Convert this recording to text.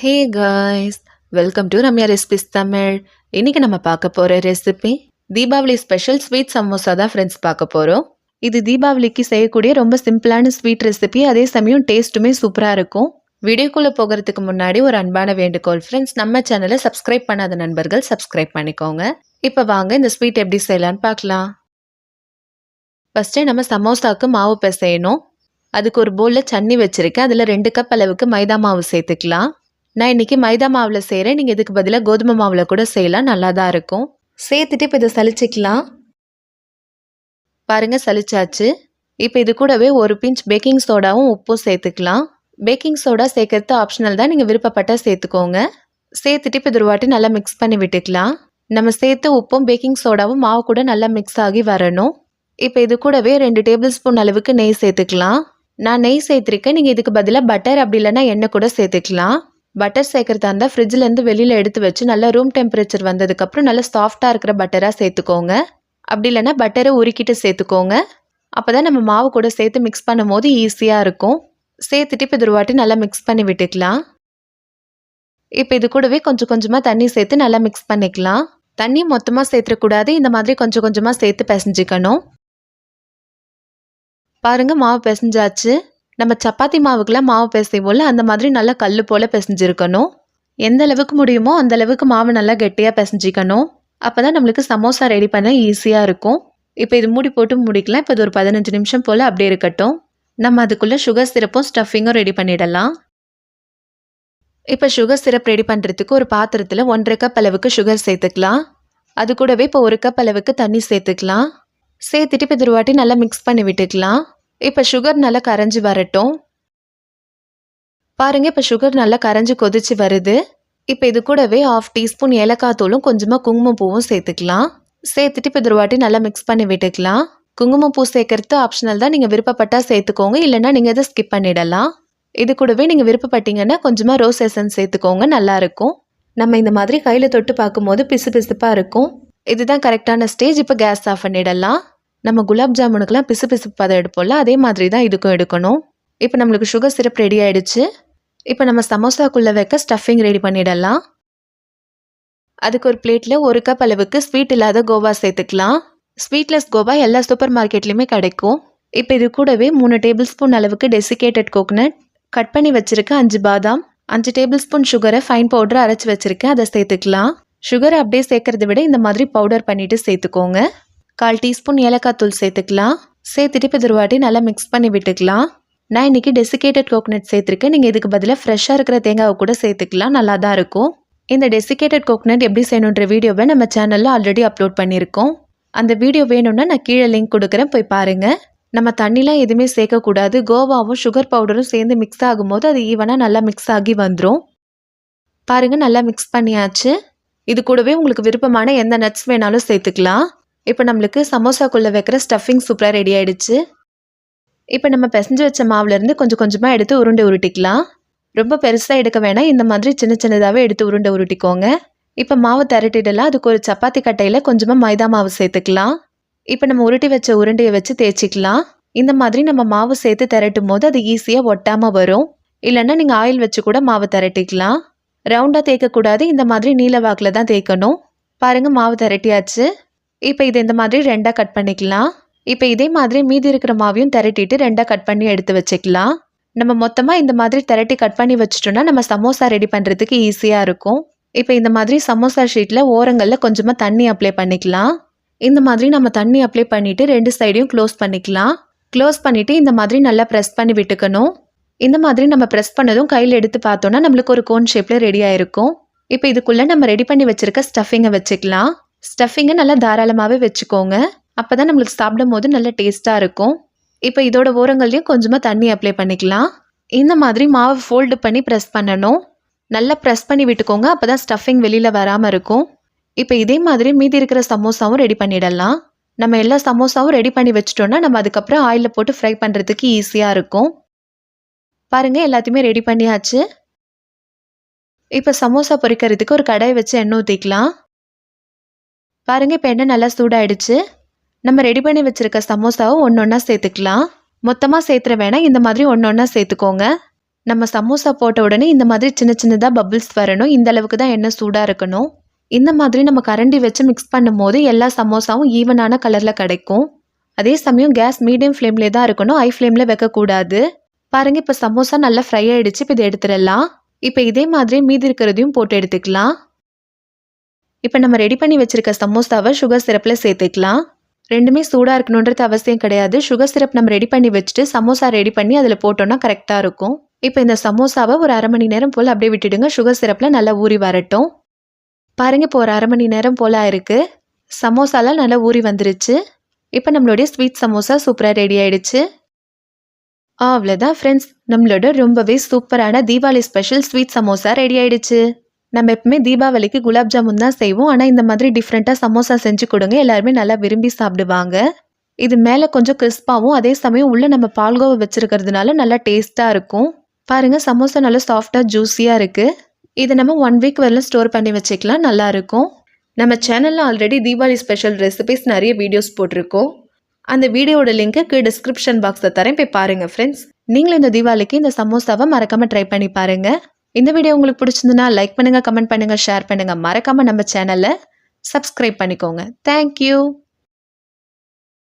Hey guys, welcome to Ramya recipes Tamil. இன்னைக்கு நம்ம பார்க்க போகிற recipe Deepavali special sweet samosa தான் ஃப்ரெண்ட்ஸ் பார்க்க போகிறோம். இது தீபாவளிக்கு செய்யக்கூடிய ரொம்ப சிம்பிளான ஸ்வீட் ரெசிபி, அதே சமயம் டேஸ்ட்டுமே சூப்பராக இருக்கும். வீடியோக்குள்ளே போகிறதுக்கு முன்னாடி ஒரு அன்பான வேண்டுகோள் ஃப்ரெண்ட்ஸ், நம்ம சேனலை சப்ஸ்கிரைப் பண்ணாத நண்பர்கள் சப்ஸ்கிரைப் பண்ணிக்கோங்க. இப்போ வாங்க இந்த ஸ்வீட் எப்படி செய்யலான்னு பார்க்கலாம். ஃபஸ்ட்டு நம்ம சமோசாவுக்கு மாவு பிசையணும். அதுக்கு ஒரு பவுலில் சன்னி வச்சுருக்கேன். அதில் 2 கப் அளவுக்கு மைதா மாவு சேர்த்துக்கலாம். நான் இன்றைக்கி மைதா மாவில் செய்கிறேன். நீங்கள் இதுக்கு பதிலாக கோதுமை மாவில் கூட செய்யலாம், நல்லா தான் இருக்கும். சேர்த்துட்டு இப்போ இதை சலிச்சிக்கலாம். பாருங்கள், சலிச்சாச்சு. இப்போ இது கூடவே ஒரு பிஞ்ச் பேக்கிங் சோடாவும் உப்பும் சேர்த்துக்கலாம். பேக்கிங் சோடா சேர்க்கறது ஆப்ஷனல் தான், நீங்கள் விருப்பப்பட்டால் சேர்த்துக்கோங்க. சேர்த்துட்டு இப்போ இது ஒரு வாட்டி நல்லா மிக்ஸ் பண்ணி விட்டுக்கலாம். நம்ம சேர்த்து உப்பும் பேக்கிங் சோடாவும் மாவு கூட நல்லா மிக்ஸ் ஆகி வரணும். இப்போ இது கூடவே 2 டேபிள் ஸ்பூன் அளவுக்கு நெய் சேர்த்துக்கலாம். நான் நெய் சேர்த்துருக்கேன். நீங்கள் இதுக்கு பதிலாக பட்டர் அப்படி இல்லைன்னா எண்ணெய் கூட சேர்த்துக்கலாம். பட்டர் சேர்க்குறதா இருந்தால் ஃப்ரிட்ஜிலேருந்து வெளியில் எடுத்து வச்சு நல்லா ரூம் டெம்பரேச்சர் வந்ததுக்கப்புறம் நல்லா சாஃப்டாக இருக்கிற பட்டராக சேர்த்துக்கோங்க. அப்படி இல்லைன்னா பட்டரை உருக்கிட்டு சேர்த்துக்கோங்க. அப்போ தான் நம்ம மாவு கூட சேர்த்து மிக்ஸ் பண்ணும் போது ஈஸியாக இருக்கும். சேர்த்துட்டு இப்போ இது ஒரு வாட்டி நல்லா மிக்ஸ் பண்ணி விட்டுக்கலாம். இப்போ இது கூடவே கொஞ்சம் கொஞ்சமாக தண்ணி சேர்த்து நல்லா மிக்ஸ் பண்ணிக்கலாம். தண்ணி மொத்தமாக சேர்த்துக்கூடாது, இந்த மாதிரி கொஞ்சம் கொஞ்சமாக சேர்த்து பிசைஞ்சிக்கணும். பாருங்கள், மாவு பிசைஞ்சாச்சு. நம்ம சப்பாத்தி மாவுக்கெல்லாம் மாவு பிசைவோம்ல, அந்த மாதிரி நல்லா கல் போல் பிசைஞ்சிருக்கணும். எந்த அளவுக்கு முடியுமோ அந்த அளவுக்கு மாவு நல்லா கெட்டியாக பிசைஞ்சிக்கணும். அப்போ தான் நம்மளுக்கு சமோசா ரெடி பண்ண ஈஸியாக இருக்கும். இப்போ இது மூடி போட்டு முடிக்கலாம். இப்போ இது ஒரு 15 நிமிஷம் போல் அப்படியே இருக்கட்டும். நம்ம அதுக்குள்ளே சுகர் சிரப்பும் ஸ்டஃபிங்கும் ரெடி பண்ணிடலாம். இப்போ சுகர் சிரப் ரெடி பண்ணுறதுக்கு ஒரு பாத்திரத்தில் 1.5 கப் அளவுக்கு சுகர் சேர்த்துக்கலாம். அது கூடவே இப்போ 1 கப் அளவுக்கு தண்ணி சேர்த்துக்கலாம். சேர்த்துட்டு இப்போ இது ஒரு வாட்டி நல்லா மிக்ஸ் பண்ணி விட்டுக்கலாம். இப்போ சுகர் நல்லா கரைஞ்சி வரட்டும். பாருங்கள், இப்போ சுகர் நல்லா கரைஞ்சி கொதிச்சு வருது. இப்போ இது கூடவே 1/2 டீஸ்பூன் ஏலக்காய் தூளும் கொஞ்சமாக குங்குமப்பூவும் சேர்த்துக்கலாம். சேர்த்துட்டு இப்போ இது ஒரு வாட்டி நல்லா மிக்ஸ் பண்ணி விட்டுக்கலாம். குங்குமப்பூ சேர்க்கறது ஆப்ஷனல் தான், நீங்கள் விருப்பப்பட்டால் சேர்த்துக்கோங்க, இல்லைன்னா நீங்கள் இதை ஸ்கிப் பண்ணிடலாம். இது கூடவே நீங்கள் விருப்பப்பட்டீங்கன்னா கொஞ்சமாக ரோஸ் எசன்ஸ் சேர்த்துக்கோங்க, நல்லாயிருக்கும். நம்ம இந்த மாதிரி கையில் தொட்டு பார்க்கும்போது பிசு பிசுப்பாக இருக்கும். இதுதான் கரெக்டான ஸ்டேஜ். இப்போ கேஸ் ஆஃப் பண்ணிடலாம். நம்ம குலாப் ஜாமுனுக்கெலாம் பிசு பிசுப்பு பதம் எடுப்போம்ல, அதே மாதிரி தான் இதுக்கும் எடுக்கணும். இப்போ நம்மளுக்கு சுகர் சிரப் ரெடி ஆகிடுச்சு. இப்போ நம்ம சமோசாக்குள்ளே வைக்க ஸ்டஃபிங் ரெடி பண்ணிடலாம். அதுக்கு ஒரு பிளேட்டில் 1 கப் அளவுக்கு ஸ்வீட் இல்லாத கோவா சேர்த்துக்கலாம். ஸ்வீட்லெஸ் கோவா எல்லா சூப்பர் மார்க்கெட்லேயுமே கிடைக்கும். இப்போ இது கூடவே 3 டேபிள் ஸ்பூன் அளவுக்கு டெசிகேட்டட் கோகனட், கட் பண்ணி வச்சுருக்கேன் 5 பாதாம், 5 டேபிள் ஸ்பூன் சுகரை ஃபைன் பவுடரை அரைச்சி வச்சுருக்கேன், அதை சேர்த்துக்கலாம். சுகரை அப்படியே சேர்க்கறத விட இந்த மாதிரி பவுடர் பண்ணிவிட்டு சேர்த்துக்கோங்க. 1/4 டீஸ்பூன் ஏலக்காய் தூள் சேர்த்துக்கலாம். சேர்த்துட்டு இப்போ ஒரு வாட்டி நல்லா மிக்ஸ் பண்ணி விட்டுக்கலாம். நான் இன்றைக்கி டெசிகேட்டட் கோகனட் சேர்த்துருக்கேன். நீங்கள் இதுக்கு பதிலாக ஃப்ரெஷ்ஷாக இருக்கிற தேங்காவை கூட சேர்த்துக்கலாம், நல்லா தான் இருக்கும். இந்த டெசிகேட்டட் கோகனட் எப்படி செய்யணுன்ற வீடியோவை நம்ம சேனலில் ஆல்ரெடி அப்லோட் பண்ணியிருக்கோம். அந்த வீடியோ வேணும்னா நான் கீழே லிங்க் கொடுக்குறேன், போய் பாருங்கள். நம்ம தண்ணிலாம் எதுவுமே சேர்க்கக்கூடாது. கோவாவும் சுகர் பவுடரும் சேர்ந்து மிக்ஸ் ஆகும்போது அது ஈவனாக நல்லா மிக்ஸ் ஆகி வந்துடும். பாருங்கள், நல்லா மிக்ஸ் பண்ணியாச்சு. இது கூடவே உங்களுக்கு விருப்பமான எந்த நட்ஸ் வேணாலும் சேர்த்துக்கலாம். இப்போ நம்மளுக்கு சமோசாக்குள்ளே வைக்கிற ஸ்டஃபிங் சூப்பராக ரெடி ஆகிடுச்சு. இப்போ நம்ம பிசைஞ்சு வச்ச மாவுலேருந்து கொஞ்சம் கொஞ்சமாக எடுத்து உருண்டை உருட்டிக்கலாம். ரொம்ப பெருசாக எடுக்க வேணாம், இந்த மாதிரி சின்ன சின்னதாகவே எடுத்து உருண்டை உருட்டிக்கோங்க. இப்போ மாவு திரட்டிடலாம். அதுக்கு ஒரு சப்பாத்தி கட்டையில் கொஞ்சமாக மைதா மாவு சேர்த்துக்கலாம். இப்போ நம்ம உருட்டி வச்ச உருண்டையை வச்சு தேய்ச்சிக்கலாம். இந்த மாதிரி நம்ம மாவு சேர்த்து திரட்டும் போது அது ஈஸியாக ஒட்டாமல் வரும். இல்லைன்னா நீங்கள் ஆயில் வச்சு கூட மாவு திரட்டிக்கலாம். ரவுண்டாக தேய்க்கக்கூடாது, இந்த மாதிரி நீல வாக்கில் தான் தேய்க்கணும். பாருங்கள், மாவு திரட்டியாச்சு. இப்போ இதை இந்த மாதிரி 2ஆக கட் பண்ணிக்கலாம். இப்போ இதே மாதிரி மீதி இருக்கிற மாவையும் திரட்டிட்டு 2ஆக கட் பண்ணி எடுத்து வச்சுக்கலாம். நம்ம மொத்தமாக இந்த மாதிரி திரட்டி கட் பண்ணி வச்சுட்டோம்னா நம்ம சமோசா ரெடி பண்ணுறதுக்கு ஈஸியாக இருக்கும். இப்போ இந்த மாதிரி சமோசா ஷீட்டில் ஓரங்களில் கொஞ்சமாக தண்ணி அப்ளை பண்ணிக்கலாம். இந்த மாதிரி நம்ம தண்ணி அப்ளை பண்ணிவிட்டு 2 சைடையும் க்ளோஸ் பண்ணிக்கலாம். க்ளோஸ் பண்ணிவிட்டு இந்த மாதிரி நல்லா ப்ரெஸ் பண்ணி விட்டுக்கணும். இந்த மாதிரி நம்ம ப்ரெஸ் பண்ணதும் கையில் எடுத்து பார்த்தோன்னா நம்மளுக்கு ஒரு கோன் ஷேப்பில் ரெடி ஆகிருக்கும். இப்போ இதுக்குள்ளே நம்ம ரெடி பண்ணி வச்சுருக்க ஸ்டஃபிங்கை வச்சுக்கலாம். ஸ்டஃபிங்கை நல்லா தாராளமாகவே வச்சுக்கோங்க, அப்போ தான் நம்மளுக்கு சாப்பிடும் போது நல்லா டேஸ்ட்டாக இருக்கும். இப்போ இதோட ஓரங்கள்லையும் கொஞ்சமாக தண்ணி அப்ளை பண்ணிக்கலாம். இந்த மாதிரி மாவை ஃபோல்டு பண்ணி ப்ரெஸ் பண்ணணும். நல்லா ப்ரெஸ் பண்ணி விட்டுக்கோங்க, அப்போ தான் ஸ்டஃபிங் வெளியில் வராமல் இருக்கும். இப்போ இதே மாதிரி மீதி இருக்கிற சமோசாவும் ரெடி பண்ணிடலாம். நம்ம எல்லா சமோசாவும் ரெடி பண்ணி வச்சிட்டோன்னா நம்ம அதுக்கப்புறம் ஆயிலில் போட்டு ஃப்ரை பண்ணுறதுக்கு ஈஸியாக இருக்கும். பாருங்கள், எல்லாத்தையுமே ரெடி பண்ணியாச்சு. இப்போ சமோசா பொரிக்கிறதுக்கு ஒரு கடாயை வச்சு எண்ணெய் ஊற்றிக்கலாம். பாருங்கள், இப்போ எண்ணெய் நல்லா சூடாயிடுச்சு. நம்ம ரெடி பண்ணி வச்சுருக்க சமோசாவை ஒன்று ஒன்றா சேர்த்துக்கலாம். மொத்தமாக சேர்த்துற வேணாம், இந்த மாதிரி ஒன்று ஒன்றா சேர்த்துக்கோங்க. நம்ம சமோசா போட்ட உடனே இந்த மாதிரி சின்ன சின்னதாக பபிள்ஸ் வரணும். இந்த அளவுக்கு தான் எண்ணெய் சூடாக இருக்கணும். இந்த மாதிரி நம்ம கரண்டி வச்சு மிக்ஸ் பண்ணும்போது எல்லா சமோசாவும் ஈவனான கலரில் கிடைக்கும். அதே சமயம் கேஸ் மீடியம் ஃப்ளேம்லேயே தான் இருக்கணும். ஹை ஃப்ளேமில் வைக்கக்கூடாது. பாருங்கள், இப்போ சமோசா நல்லா ஃப்ரை ஆகிடுச்சு. இப்போ இதை எடுத்துடலாம். இப்போ இதே மாதிரி மீதி இருக்கிறதையும் போட்டு எடுத்துக்கலாம். இப்போ நம்ம ரெடி பண்ணி வச்சுருக்க சமோசாவை சுகர் சிரப்பில் சேர்த்துக்கலாம். ரெண்டுமே சூடாக இருக்கணுன்றது அவசியம் கிடையாது. சுகர் சிரப் நம்ம ரெடி பண்ணி வச்சுட்டு சமோசா ரெடி பண்ணி அதில் போட்டோன்னா கரெக்டாக இருக்கும். இப்போ இந்த சமோசாவை ஒரு 1/2 மணி நேரம் போல் அப்படியே விட்டுடுங்க. சுகர் சிரப்பில் நல்லா ஊறி வரட்டும். பாருங்கள், இப்போ ஒரு 1/2 மணி நேரம் போல் ஆயிருக்கு. சமோசாலாம் நல்லா ஊறி வந்துருச்சு. இப்போ நம்மளுடைய ஸ்வீட் சமோசா சூப்பராக ரெடி ஆயிடுச்சு. அவ்வளோதான் ஃப்ரெண்ட்ஸ், நம்மளோட ரொம்பவே சூப்பரான Deepavali special sweet samosa ready ஆயிடுச்சு. நம்ம எப்பவுமே தீபாவளிக்கு குலாப் ஜாமுன் தான் செய்வோம். ஆனால் இந்த மாதிரி டிஃப்ரெண்ட்டாக சமோசா செஞ்சு கொடுங்க. எல்லாருமே நல்லா விரும்பி சாப்பிடுவாங்க. இது மேலே கொஞ்சம் கிறிஸ்பாகவும் அதே சமயம் உள்ளே நம்ம பால்கோவா வச்சுருக்கிறதுனால நல்லா டேஸ்ட்டாக இருக்கும். பாருங்கள், சமோசா நல்லா சாஃப்டாக ஜூஸியாக இருக்குது. இதை நம்ம 1 வீக் வரலாம் ஸ்டோர் பண்ணி வச்சுக்கலாம். நல்லாயிருக்கும். நம்ம சேனலில் ஆல்ரெடி தீபாவளி ஸ்பெஷல் ரெசிபிஸ் நிறைய வீடியோஸ் போட்டிருக்கோம். அந்த வீடியோட லிங்க்கு டிஸ்கிரிப்ஷன் பாக்ஸில் தரேன், போய் பாருங்கள் ஃப்ரெண்ட்ஸ். நீங்களும் இந்த தீபாவளிக்கு இந்த சமோசாவை மறக்காமல் ட்ரை பண்ணி பாருங்கள். இந்த வீடியோ உங்களுக்கு பிடிச்சிருந்துன்னா லைக் பண்ணுங்கள், கமெண்ட் பண்ணுங்கள், ஷேர் பண்ணுங்கள். மறக்காமல் நம்ம சேனலை சப்ஸ்கிரைப் பண்ணிக்கோங்க. தேங்க்யூ.